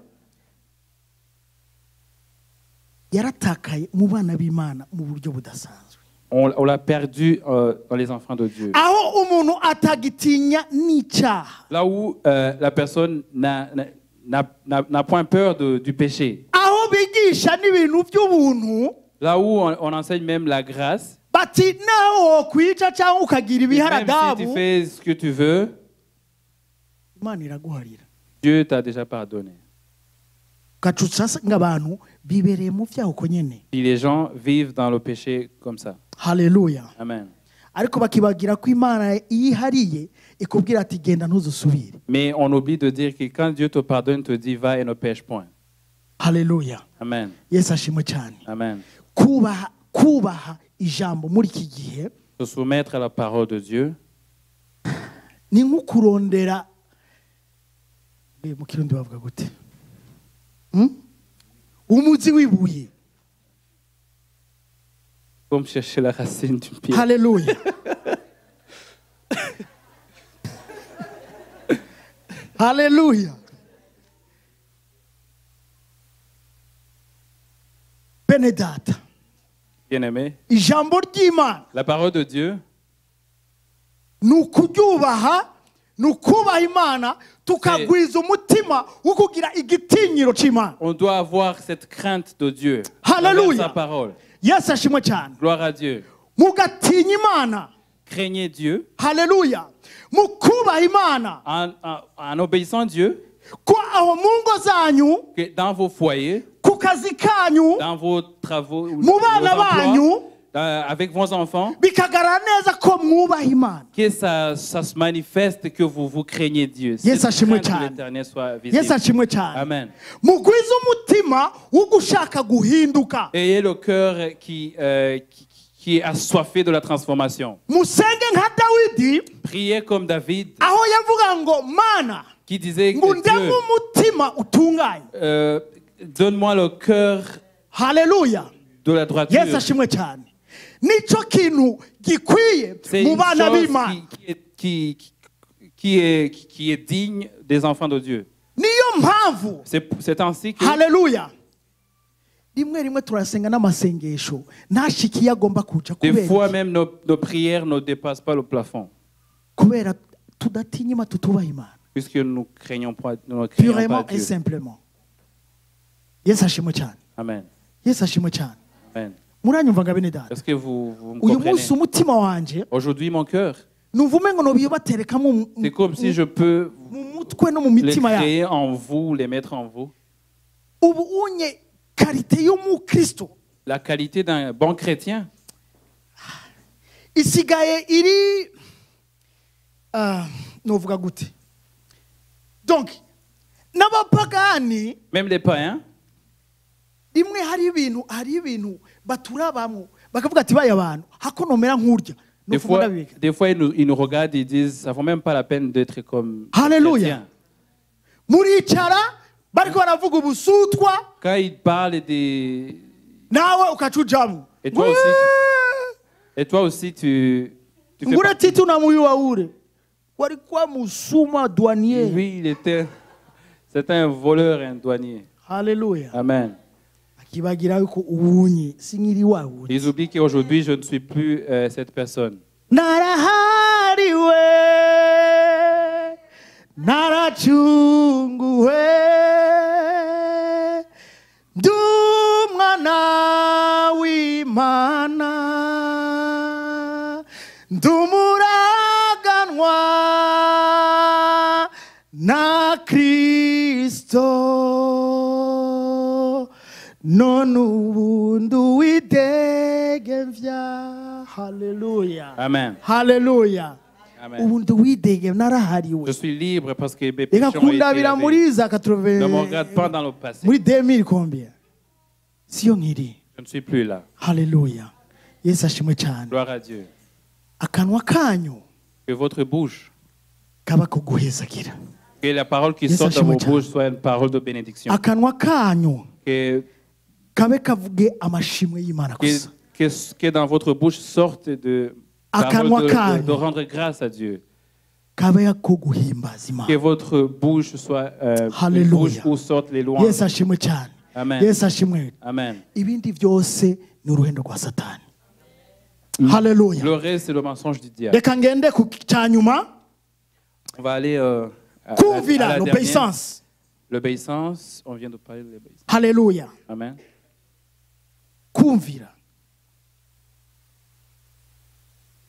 Yaratakaye mu bana b'Imana mu buryo budasanzwe. on l'a perdu dans les enfants de Dieu. Aho umuntu atagitinya n'icyaha. Là où la personne n'a point peur du péché. Aho bigisha n'ibintu by'ubuntu. Là où on enseigne même la grâce. Bati naho kwica cyangwa ukagira Même si ibiharadabu. tu fais ce que tu veux, Imana iraguharira. Dieu t'a déjà pardonné. Gacutsa ng'abantu bibereye mu byaho ko nyene. Puis les gens vivent dans le péché comme ça. Haleluya. Amen. Ariko bakibagira ko Imana yihariye ikubwira ati genda ntuzusubire. Mais on oublie de dire que quand Dieu te pardonne, te dit va et ne pêche point. Haleluya. Amen. Yesu ashimwe cyane. Amen. Kubaha ijambo muri iki gihe Se soumettre à la parole de Dieu, ni nko kurondera mu kirundi bavuga gute umuzi w'ibuye. comme chercher la racine d'une pierre. Haleluya. Haleluya. Bene data, Bien-aimé, ijambo ry'Imana la parole de Dieu, ni ukuryubaha, ni ukubaha Imana, tukagwiza umutima wo kugira igitinyiro cy'Imana. on doit avoir cette crainte de Dieu. Alléluia. Envers sa parole. Yesu ashimwe cyane. Gloire à Dieu. Mugatinya Imana. Craignez Dieu Haleluya. Mu kubaha Imana. en obéissant Dieu, Ko aho mu ngo zanyu, que dans vos foyers, ku kazi kanyu, dans vos travaux, mu vos bana emplois, banyu, avec vos enfants, bikagaragara neza ko mwubaha Imana. que ça se manifeste que vous craignez Dieu. Yes, Cette ashimwe crainte de cyane. l'Éternel soit Yesu visible. ashimwe cyane. Amen. Mugwiza umutima wo gushaka guhinduka. Ayez le cœur qui est assoiffé de la transformation. Musenge nka Dawidi, Priez comme David aho yavuga ngo Mana, qui disait ngo que ndeme Dieu, umutima utunganye. donne-moi le cœur Haleluya. de la droiture. Yesu ashimwe cyane. Nico kintu gikwiye C'est mu une bana chose b'Imana. qui est digne des enfants de Dieu. Niyo mpamvu. C'est ainsi que Haleluya. Rimwe turasenga n'amasengesho ntashiki yagomba kuja des fois kubera même nos prières ne dépassent pas le plafond. kubera tudatinya Imana tutubaha Imana. Puisque nous ne craignons pas Purement et Dieu. simplement. Yesu ashimwe cyane. Amen. Yesu ashimwe cyane. Amen. Muranyumvaga bene data. Est-ce que vous me Uyu comprenez? munsi umutima wanje Aujourd'hui, mon cœur, nuvume ngo nobibaterekamo c'est comme si je peux mu mutwe no mu les mitima yawe. créer en vous, les mettre en vous. Ubu unye karite y'umukristo La qualité d'un bon chrétien, isigaye iri novuga gute. Donc n'abapagani même les païens, rimwe hari ibintu baturabamwo bakavuga ati baya abantu hako nomera nk'urya. des fois ils nous regardent et disent ça vaut même pas la peine d'être comme Alléluia. chrétien. Muricara bariko baravuga ubusutwa Quand ils parlent des... nawe ukacujamo. Et toi aussi, et toi aussi tu fais Ngure partie. titu na muyu waure walikuwa musuma douanier. Oui, c'était un voleur, un douanier. Haleluya. Amen. Akibagira yuko ubunye sinkiri wawe. Ils oublient qu'aujourd'hui, je ne suis plus cette personne. Narahariwe narachunguwe ndumwana w'Imana ndumuraganwa na Kristo none ubundu widegevya. Haleluya. Amen. Haleluya. Amen. Ubundu widege narahariwe. Je suis libre parce que mes Reka péchés ont été kundabira lavés. muri za Ne me regarde pas dans le passé. muri 2000 combien? Siyo nkiri. Je ne suis plus là. Haleluya. yesu ashimwe cyane Gloire à Dieu. akanwa kanyu Que votre bouche, kaba kuguhezagira que la parole qui Yes, sort de vos Hashimocha. bouches soit une parole de bénédiction. akanwa kanyu Que, kabe kavuge amashimwe y'imana gusa que dans votre bouche sorte de Akanwa paroles kanyu. de rendre grâce à Dieu. kabe kuguhimbaza Que imana votre bouche soit une Hallelujah. bouche où sortent les louanges. yesu ashimwe cyane Amen. yesu ashimwe Amen. ibindi byose ni uruhendo rwa satani haleluya Le reste, c'est le mensonge du diable. reka ngende ku cyanyuma On va aller à kumvira la dernière. l'obéissance L'obéissance, on vient de parler de l'obéissance. haleluya Amen. kumvira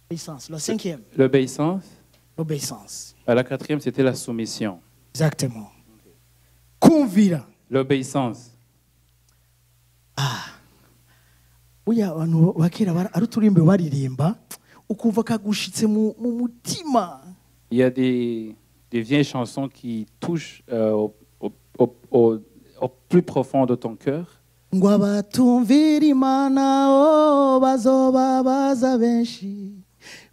l'obéissance la cinquième L'obéissance, l'obéissance la quatrième, c'était la soumission. exactement kumvira L'obéissance. uya abantu bakera ari uturimbo baririmba ukumva kagushitse mu mutima Il y a des vieilles chansons qui touchent au plus profond de ton cœur. ngo abatumvira imana o bazoba baza benshi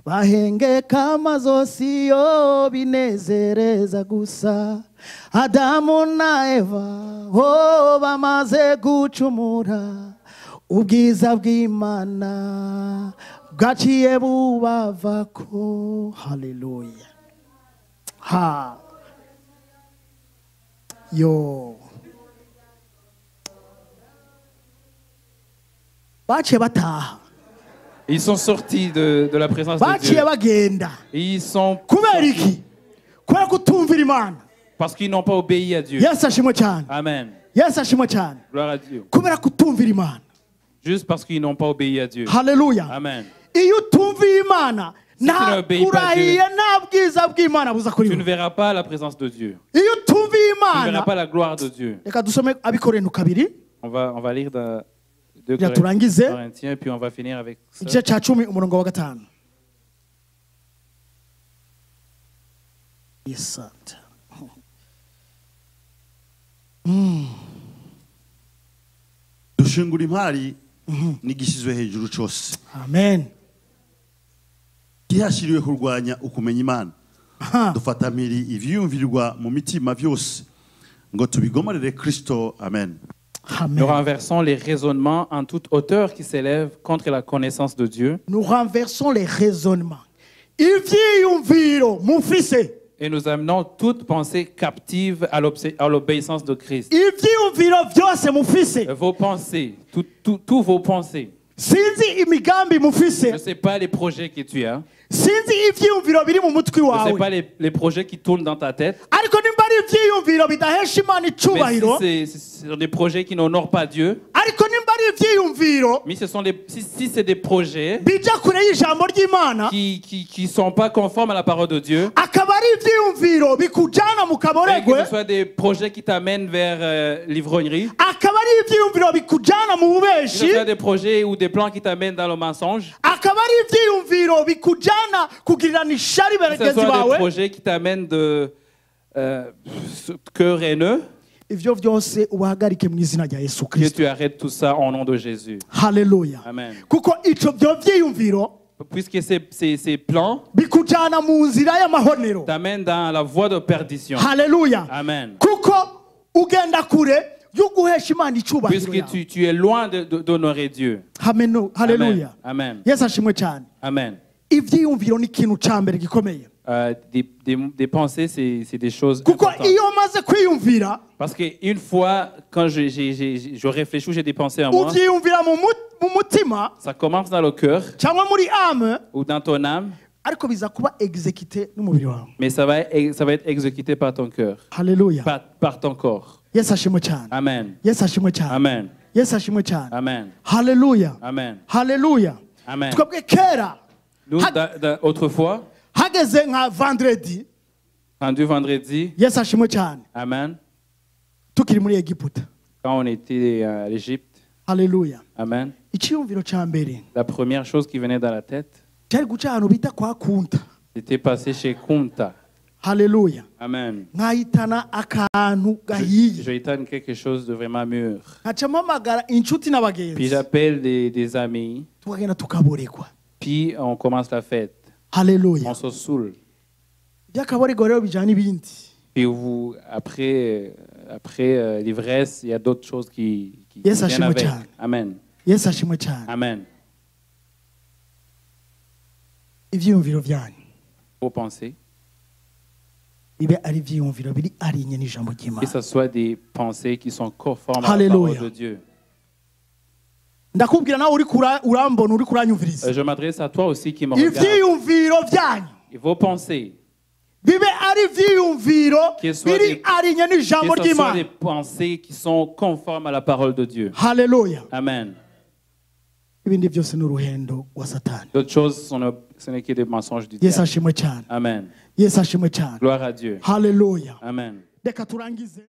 bahengeka amazosi yo binezereza gusa adamu na eva o bamaze gucumura ubwiza bw'imana bwaciye bubavako haleluya ha yo baciye bataha Ils sont sortis de la présence de baciye Dieu. bagenda Ils sont kubera iki kubera kutumvira imana parce qu'ils n'ont pas obéi à Dieu. yesu ashimwe cyane Amen. yesu ashimwe cyane Gloire à Dieu. kubera kutumvira imana Juste parce qu'ils n'ont pas obéi à Dieu. haleluya Amen. iyo utumviye imana nta n'obéis pas kurahiye nta bwiza bw'imana buza kuri Tu ne we verras pas la présence de Dieu. iyo utumviye Tu ne verras imana pas la gloire de Dieu. reka dusome abikorenu kabiri On va lire dans 2 kugira turangize Corinthiens, puis on va finir avec ça. igice cya 10 umurongo wa 5 Isanta. dushingura impari n'igishyizwe hejuru cyose amen gihashyiriwe kurwanya ukumenya imana Aha. dufata mpiri ivyiyumvirwa mu mitima byose ngo tubigomorere kristo amen. Nous amen renversons les raisonnements en toute hauteur qui s'élèvent contre la connaissance de Dieu nous renversons les raisonnements ivyiyumviro mufise et nous amenons toute pensée captive à l'obéissance de Christ. ivyiyumviro byose mufise Vos pensées, tous vos pensées. sinzi imigambi Je ne mufise sais pas les projets que tu as. sinzi ivyiyumviro biri mu mutwi Je ne sais wawe pas les projets qui tournent dans ta tête. ariko nimba ari ivyiyumviro bidahesha imana Mais icubahiro si ce sont des projets qui n'honorent pas Dieu, ariko nimba ari ivyiyumviro mais si c'est des projets bija kure y'ijambo ry'imana qui sont pas conformes à la parole de Dieu, akaba ari ivyiyumviro bikujana mu et que kaboregwe ce soit des projets qui t'amènent vers l'ivrognerie, akaba ari ivyiyumviro bikujana mu que ce bubeshi soit des projets ou des plans qui t'amènent dans le mensonge, akaba ari ivyiyumviro bikujana kugirirana ishari que ce bagenzi soit des bawe projets qui t'amènent de cœur haineux, ivyo vyose ubahagarike mu izina rya yesu que kristo tu arrêtes tout ça au nom de Jésus. haleluya Amen. kuko ico vyo vyiyumviro Puisque ces plans bikujana mu nzira y'amahonero t'amènent dans la voie de perdition. haleluya Amen. kuko ugenda kure yo guhesha imana icubahiro Puisque yawe tu es loin d'honorer Dieu. Amen. haleluya Amen. yesu ashimwe cyane Amen. ivyiyumviro ni ikintu ca mbere gikomeye Des pensées, c'est des choses kuko importantes. iyo maze kwiyumvira Parce qu'une fois, quand je réfléchis ou j'ai des pensées en moi, uvyiyumvira mu mutima ça commence dans le cœur cyangwa muri ame ou dans ton âme, ariko biza kuba exekite n'umubiri wawe mais ça va être exécuté par ton cœur, haleluya par ton corps. yesu ashimwe cyane Amen. yesu ashimwe cyane Amen. yesu ashimwe cyane Amen. haleluya Amen. haleluya Amen. twebwe kera Nous, autrefois, hageze nka vendredi rendu vendredi, yesu ashimwe cyane Amen, tukiri muri egiputa quand on était à l'Égypte, haleluya Amen, icyiyumviro cya mbere la première chose qui venait dans la tête, cyari guca ahantu bita kwa kunta c'était passer chez Kunta. haleluya Amen. nkahitana akantu gahiye Je étonne quelque chose de vraiment mûr. nkaca mpamagara inshuti Puis n'abagenzi j'appelle des amis. tukagenda tukaboregwa Puis on commence la fête. haleluya On se saoule. iby'akaborego rero bijyana n'ibindi Puis vous, après l'ivresse, il y a d'autres choses qui Yes, viennent avec. Hashimoto. Amen. yesu ashimwe cyane Amen. ibyiyumviro byanyu Vos pensées. bibe ari ibyiyumviro biri arinye n'ijambo Que ry'imana ce soit des pensées qui sont conformes à la Alléluia. parole de Dieu. ndakubwira nawe urambona uri kuranyumviriza Je m'adresse à toi aussi qui me regarde. ibyiyumviro byanyu Et vos pensées, bibe ari ibyiyumviro Que soit biri des- arinye n'ijambo que ce soit des ry'imana pensées qui sont conformes à la parole de Dieu. haleluya Amen. ibindi byose ni uruhendo wa satani D'autres choses, ce n'est que des mensonges du yesu diable. ashimwe cyane Amen. yesu ashimwe cyane Gloire à Dieu. haleluya Amen. reka turangize